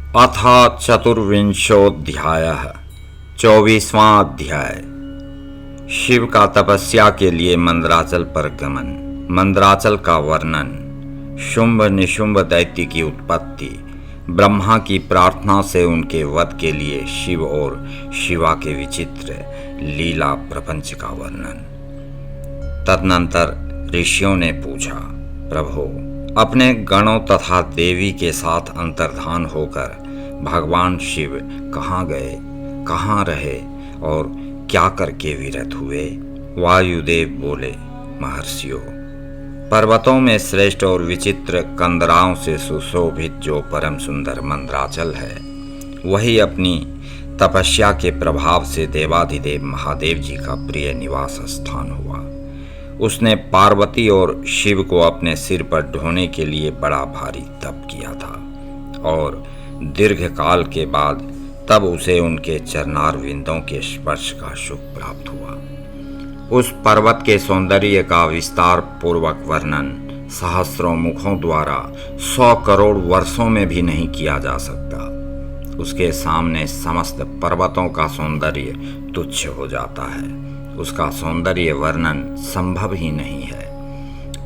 अथ चतुर्विंशोऽध्यायः 24वां अध्याय। शिव का तपस्या के लिए मंदराचल पर गमन, मंदराचल का वर्णन, शुंभ निशुंभ दैत्य की उत्पत्ति, ब्रह्मा की प्रार्थना से उनके वध के लिए शिव और शिवा के विचित्र लीला प्रपंच का वर्णन। तदनंतर ऋषियों ने पूछा, प्रभु, अपने गणों तथा देवी के साथ अंतर्धान होकर भगवान शिव कहाँ गए, कहाँ रहे और क्या करके विरत हुए? वायुदेव बोले, महर्षियों, पर्वतों में श्रेष्ठ और विचित्र कंदराओं से सुशोभित जो परम सुंदर मंदराचल है, वही अपनी तपस्या के प्रभाव से देवाधिदेव महादेव जी का प्रिय निवास स्थान हुआ। उसने पार्वती और शिव को अपने सिर पर ढोने के लिए बड़ा भारी तप किया था और दीर्घ काल के बाद तब उसे उनके चरणारविंदों के स्पर्श का सुख प्राप्त हुआ। उस पर्वत के सौंदर्य का विस्तार पूर्वक वर्णन सहस्रों मुखों द्वारा 100 करोड़ वर्षों में भी नहीं किया जा सकता। उसके सामने समस्त पर्वतों का सौंदर्य तुच्छ हो जाता है। उसका सौंदर्य वर्णन संभव ही नहीं है।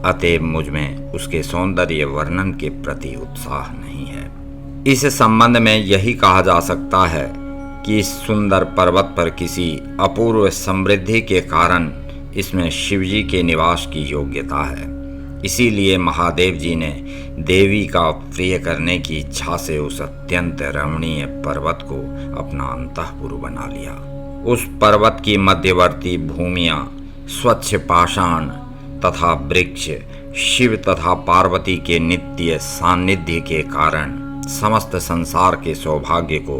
अतएव मुझ में उसके सौंदर्य वर्णन के प्रति उत्साह नहीं है। इस संबंध में यही कहा जा सकता है कि इस सुंदर पर्वत पर किसी अपूर्व समृद्धि के कारण इसमें शिवजी के निवास की योग्यता है। इसीलिए महादेव जी ने देवी का प्रिय करने की इच्छा से उस अत्यंत रमणीय पर्वत को अपना अंतःपुर बना लिया। उस पर्वत की मध्यवर्ती भूमियां स्वच्छ पाषाण तथा वृक्ष शिव तथा पार्वती के नित्य सान्निध्य के कारण समस्त संसार के सौभाग्य को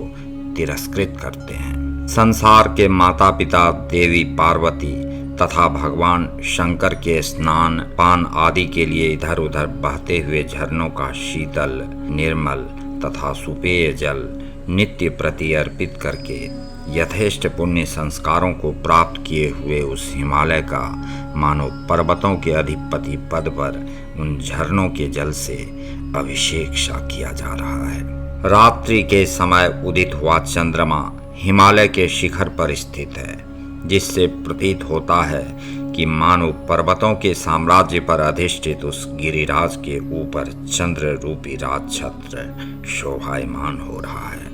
तिरस्कृत करते हैं। संसार के माता पिता देवी पार्वती तथा भगवान शंकर के स्नान पान आदि के लिए इधर उधर बहते हुए झरनों का शीतल निर्मल तथा सुपेय जल नित्य प्रति अर्पित करके यथेष्ट पुण्य संस्कारों को प्राप्त किए हुए उस हिमालय का मानो पर्वतों के अधिपति पद पर उन झरनों के जल से अभिषेक सा किया जा रहा है। रात्रि के समय उदित हुआ चंद्रमा हिमालय के शिखर पर स्थित है, जिससे प्रतीत होता है कि मानो पर्वतों के साम्राज्य पर अधिष्ठित उस गिरिराज के ऊपर चंद्र रूपी राज छत्र शोभायमान हो रहा है।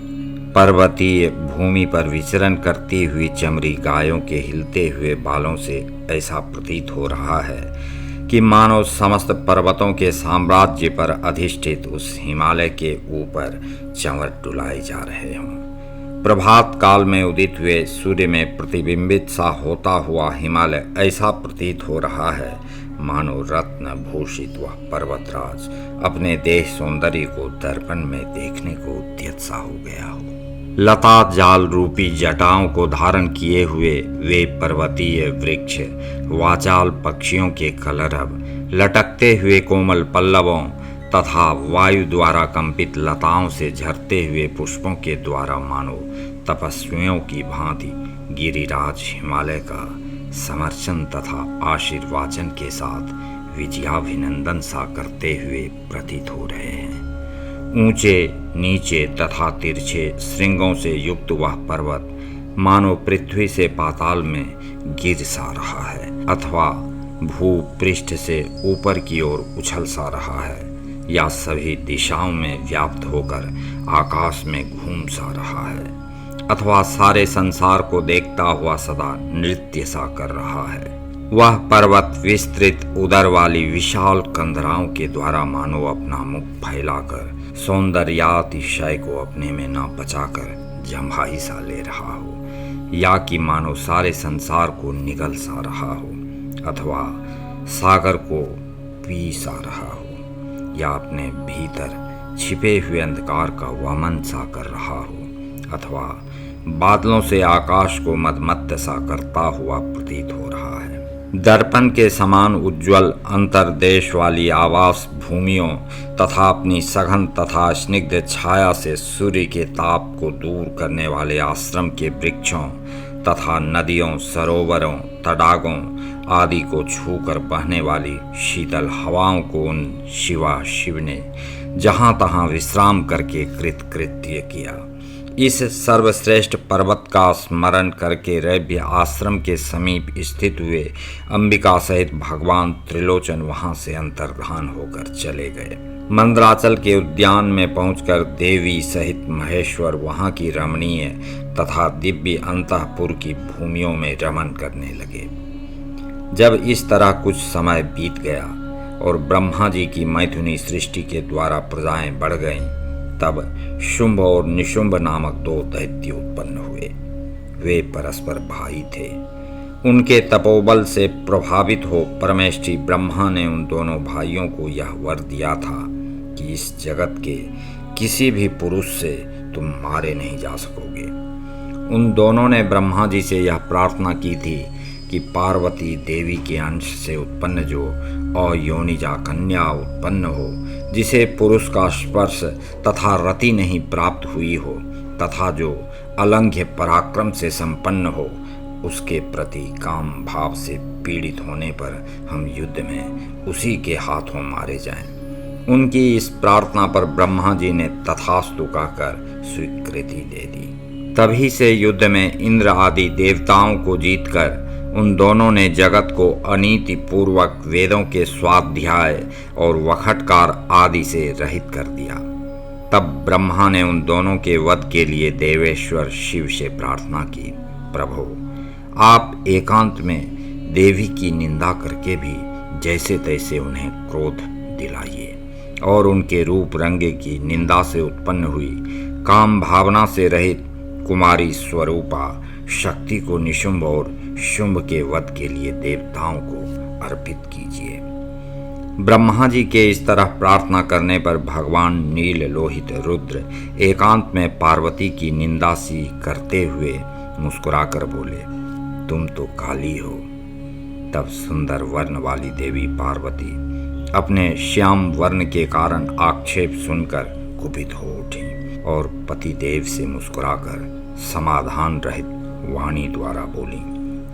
पर्वतीय भूमि पर विचरण करती हुई चमड़ी गायों के हिलते हुए बालों से ऐसा प्रतीत हो रहा है कि मानो समस्त पर्वतों के साम्राज्य पर अधिष्ठित उस हिमालय के ऊपर चंवर डुलाए जा रहे हों। प्रभात काल में उदित हुए सूर्य में प्रतिबिंबित सा होता हुआ हिमालय ऐसा प्रतीत हो रहा है मानो रत्न भूषित वह पर्वतराज अपने देह सौंदर्य को दर्पण में देखने को उद्यत सा हो गया हो। लता जाल रूपी जटाओं को धारण किए हुए वे पर्वतीय वृक्ष वाचाल पक्षियों के कलरव लटकते हुए कोमल पल्लवों तथा वायु द्वारा कंपित लताओं से झरते हुए पुष्पों के द्वारा मानो तपस्वियों की भांति गिरिराज हिमालय का समर्चन तथा आशीर्वाचन के साथ विजयाभिनंदन सा करते हुए प्रतीत हो रहे हैं। ऊंचे नीचे तथा तिरछे श्रृंगों से युक्त वह पर्वत मानो पृथ्वी से पाताल में गिर सा रहा है अथवा भूपृष्ठ से ऊपर की ओर उछल सा रहा है या सभी दिशाओं में व्याप्त होकर आकाश में घूम सा रहा है अथवा सारे संसार को देखता हुआ सदा नृत्य सा कर रहा है। वह पर्वत विस्तृत उदर वाली विशाल कंदराओं के द्वारा मानो अपना मुख फैलाकर सौंदर्यातिशय को अपने में न बचाकर जम्भाई सा ले रहा हो, या कि मानो सारे संसार को निगल सा रहा हो अथवा सागर को पी सा रहा हो, या अपने भीतर छिपे हुए अंधकार का वमन सा कर रहा हो अथवा बादलों से आकाश को मदमत्त सा करता हुआ प्रतीत हो रहा है। दर्पण के समान उज्ज्वल अंतर्देश वाली आवास भूमियों तथा अपनी सघन तथा स्निग्ध छाया से सूर्य के ताप को दूर करने वाले आश्रम के वृक्षों तथा नदियों सरोवरों तडागों आदि को छूकर बहने वाली शीतल हवाओं को उन शिवा शिव ने जहाँ तहाँ विश्राम करके कृतकृत्य किया। इस सर्वश्रेष्ठ पर्वत का स्मरण करके रैभ्य आश्रम के समीप स्थित हुए अंबिका सहित भगवान त्रिलोचन वहां से अंतर्धान होकर चले गए। मंदराचल के उद्यान में पहुंचकर देवी सहित महेश्वर वहां की रमणीय तथा दिव्य अंतःपुर की भूमियों में रमन करने लगे। जब इस तरह कुछ समय बीत गया और ब्रह्मा जी की मैथुनी सृष्टि के द्वारा प्रजाएं बढ़ गईं, तब शुंभ और निशुंभ नामक दो दैत्य उत्पन्न हुए। वे परस्पर भाई थे। उनके तपोबल से प्रभावित हो परमेष्ठी ब्रह्मा ने उन दोनों भाइयों को यह वर दिया था कि इस जगत के किसी भी पुरुष से तुम मारे नहीं जा सकोगे। उन दोनों ने ब्रह्मा जी से यह प्रार्थना की थी कि पार्वती देवी के अंश से उत्पन्न जो अयोनिजा कन्या उत्पन्न हो, जिसे पुरुष का स्पर्श तथा रति नहीं प्राप्त हुई हो तथा जो अलंघ्य पराक्रम से संपन्न हो, उसके प्रति काम भाव से पीड़ित होने पर हम युद्ध में उसी के हाथों मारे जाएं। उनकी इस प्रार्थना पर ब्रह्मा जी ने तथास्तु कहकर स्वीकृति दे दी। तभी से युद्ध में इंद्र आदि देवताओं को जीतकर उन दोनों ने जगत को अनीति पूर्वक वेदों के स्वाध्याय और वखटकार आदि से रहित कर दिया। तब ब्रह्मा ने उन दोनों के वध के लिए देवेश्वर शिव से प्रार्थना की, प्रभु आप एकांत में देवी की निंदा करके भी जैसे तैसे उन्हें क्रोध दिलाइए और उनके रूप रंगे की निंदा से उत्पन्न हुई काम भावना से रहित कुमारी स्वरूपा शक्ति को निशुंभ और शुंभ के वध के लिए देवताओं को अर्पित कीजिए। ब्रह्मा जी के इस तरह प्रार्थना करने पर भगवान नील लोहित रुद्र एकांत में पार्वती की निंदा सी करते हुए मुस्कुराकर बोले, तुम तो काली हो। तब सुंदर वर्ण वाली देवी पार्वती अपने श्याम वर्ण के कारण आक्षेप सुनकर कुपित हो उठी और पति देव से मुस्कुराकर समाधान रहित वाणी द्वारा बोली।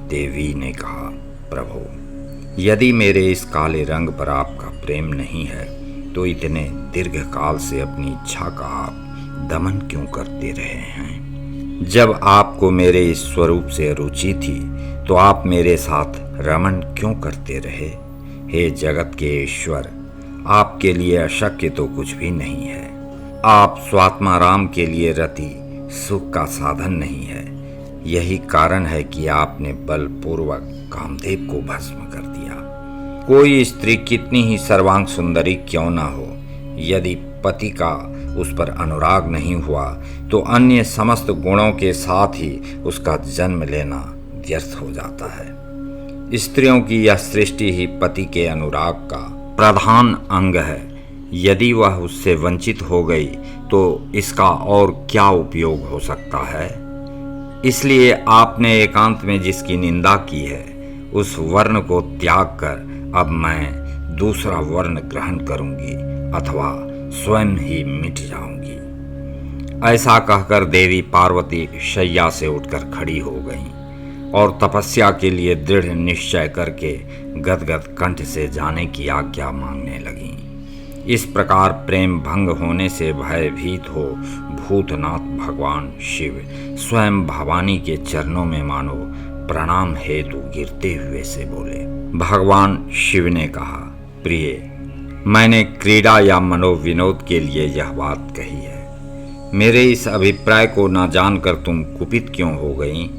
देवी ने कहा, प्रभु यदि मेरे इस काले रंग पर आपका प्रेम नहीं है तो इतने दीर्घ काल से अपनी इच्छा का आप दमन क्यों करते रहे हैं? जब आपको मेरे इस स्वरूप से रुचि थी तो आप मेरे साथ रमन क्यों करते रहे? हे जगत के ईश्वर, आपके लिए अशक्य तो कुछ भी नहीं है। आप स्वात्मा राम के लिए रति सुख का साधन नहीं है। यही कारण है कि आपने बलपूर्वक कामदेव को भस्म कर दिया। कोई स्त्री कितनी ही सर्वांग सुंदरी क्यों न हो, यदि पति का उस पर अनुराग नहीं हुआ तो अन्य समस्त गुणों के साथ ही उसका जन्म लेना व्यर्थ हो जाता है। स्त्रियों की यह सृष्टि ही पति के अनुराग का प्रधान अंग है। यदि वह उससे वंचित हो गई तो इसका और क्या उपयोग हो सकता है? इसलिए आपने एकांत में जिसकी निंदा की है उस वर्ण को त्याग कर अब मैं दूसरा वर्ण ग्रहण करूंगी अथवा स्वयं ही मिट जाऊंगी। ऐसा कहकर देवी पार्वती शैया से उठकर खड़ी हो गईं और तपस्या के लिए दृढ़ निश्चय करके गदगद कंठ से जाने की आज्ञा मांगने लगीं। इस प्रकार प्रेम भंग होने से भयभीत हो भूतनाथ भगवान शिव स्वयं भवानी के चरणों में मानो प्रणाम हेतु गिरते हुए से बोले। भगवान शिव ने कहा, प्रिय, मैंने क्रीड़ा या मनोविनोद के लिए यह बात कही है। मेरे इस अभिप्राय को न जानकर तुम कुपित क्यों हो गई?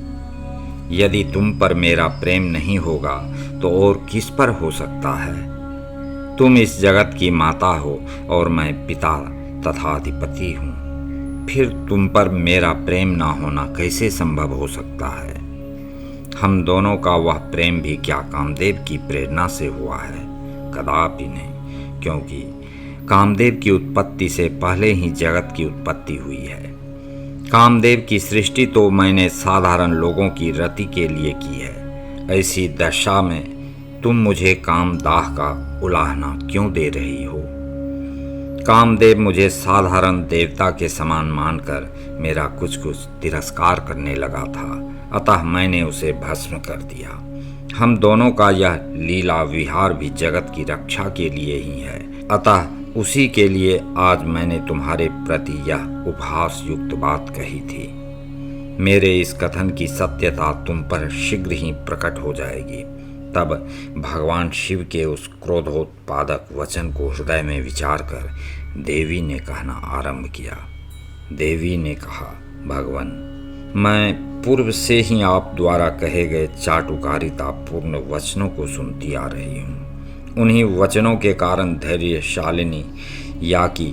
यदि तुम पर मेरा प्रेम नहीं होगा तो और किस पर हो सकता है? तुम इस जगत की माता हो और मैं पिता तथा अधिपति हूँ। फिर तुम पर मेरा प्रेम ना होना कैसे संभव हो सकता है? हम दोनों का वह प्रेम भी क्या कामदेव की प्रेरणा से हुआ है? कदापि नहीं, क्योंकि कामदेव की उत्पत्ति से पहले ही जगत की उत्पत्ति हुई है। कामदेव की सृष्टि तो मैंने साधारण लोगों की रति के लिए की है। ऐसी दशा में तुम मुझे कामदाह का उलाहना क्यों दे रही हो? कामदेव मुझे साधारण देवता के समान मानकर मेरा कुछ तिरस्कार करने लगा था, अतः मैंने उसे भस्म कर दिया। हम दोनों का यह लीला विहार भी जगत की रक्षा के लिए ही है, अतः उसी के लिए आज मैंने तुम्हारे प्रति यह उपहास युक्त बात कही थी। मेरे इस कथन की सत्यता तुम पर शीघ्र ही प्रकट हो जाएगी। तब भगवान शिव के उस क्रोधोत्पादक वचन को हृदय में विचार कर देवी ने कहना आरंभ किया। देवी ने कहा, भगवान, मैं पूर्व से ही आप द्वारा कहे गए चाटुकारितापूर्ण वचनों को सुनती आ रही हूँ। उन्हीं वचनों के कारण धैर्यशालिनी या कि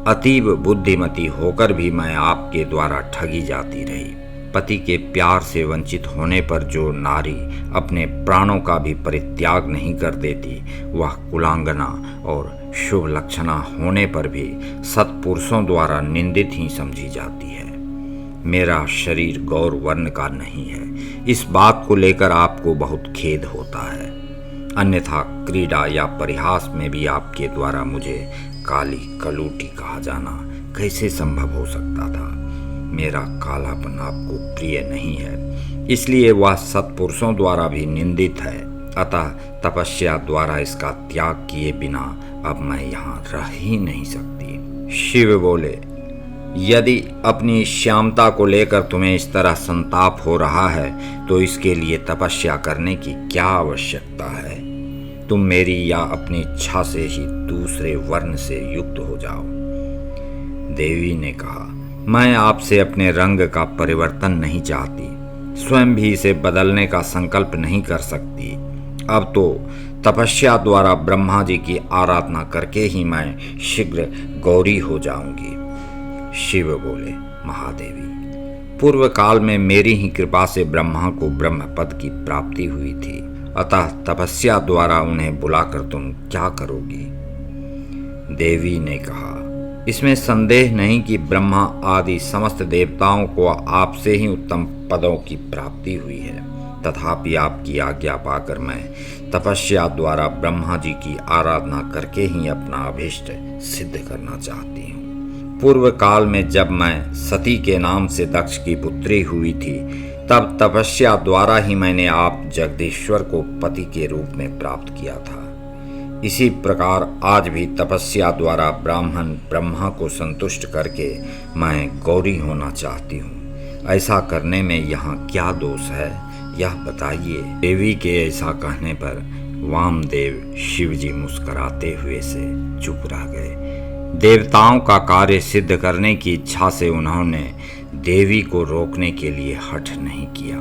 अतीब बुद्धिमती होकर भी मैं आपके द्वारा ठगी जाती रही। पति के प्यार से वंचित होने पर जो नारी अपने प्राणों का भी परित्याग नहीं कर देती, वह कुलांगना और शुभ लक्षणा होने पर भी सत्पुरुषों द्वारा निंदित ही समझी जाती है। मेरा शरीर गौर वर्ण का नहीं है, इस बात को लेकर आपको बहुत खेद होता है। अन्यथा क्रीड़ा या परिहास में भी आपके द्वारा मुझे काली कलूटी कहा जाना कैसे संभव हो सकता था। मेरा कालापन आपको प्रिय नहीं है, इसलिए वह सत्पुरुषों द्वारा भी निंदित है। अतः तपस्या द्वारा इसका त्याग किए बिना अब मैं यहाँ रह ही नहीं सकती। शिव बोले, यदि अपनी श्यामता को लेकर तुम्हें इस तरह संताप हो रहा है तो इसके लिए तपस्या करने की क्या आवश्यकता है। तुम मेरी या अपनी इच्छा से ही दूसरे वर्ण से युक्त हो जाओ। देवी ने कहा, मैं आपसे अपने रंग का परिवर्तन नहीं चाहती, स्वयं भी इसे बदलने का संकल्प नहीं कर सकती। अब तो तपस्या द्वारा ब्रह्मा जी की आराधना करके ही मैं शीघ्र गौरी हो जाऊंगी। शिव बोले, महादेवी, पूर्व काल में मेरी ही कृपा से ब्रह्मा को ब्रह्म पद की प्राप्ति हुई थी, अतः तपस्या द्वारा उन्हें बुलाकर तुम क्या करोगी। देवी ने कहा, इसमें संदेह नहीं कि ब्रह्मा आदि समस्त देवताओं को आपसे ही उत्तम पदों की प्राप्ति हुई है। तथापि आपकी आज्ञा पाकर मैं तपस्या द्वारा ब्रह्मा जी की आराधना करके ही अपना अभीष्ट सिद्ध करना चाहती हूँ। पूर्व काल में जब मैं सती के नाम से दक्ष की पुत्री हुई थी, तब तपस्या द्वारा ही मैंने आप जगदीश्वर को पति के रूप में प्राप्त किया था। इसी प्रकार आज भी तपस्या द्वारा ब्राह्मण ब्रह्मा को संतुष्ट करके मैं गौरी होना चाहती हूँ। ऐसा करने में यहाँ क्या दोष है, यह बताइए। देवी के ऐसा कहने पर वामदेव शिवजी मुस्कुराते हुए से चुप रह गए। देवताओं का कार्य सिद्ध करने की इच्छा से उन्होंने देवी को रोकने के लिए हठ नहीं किया।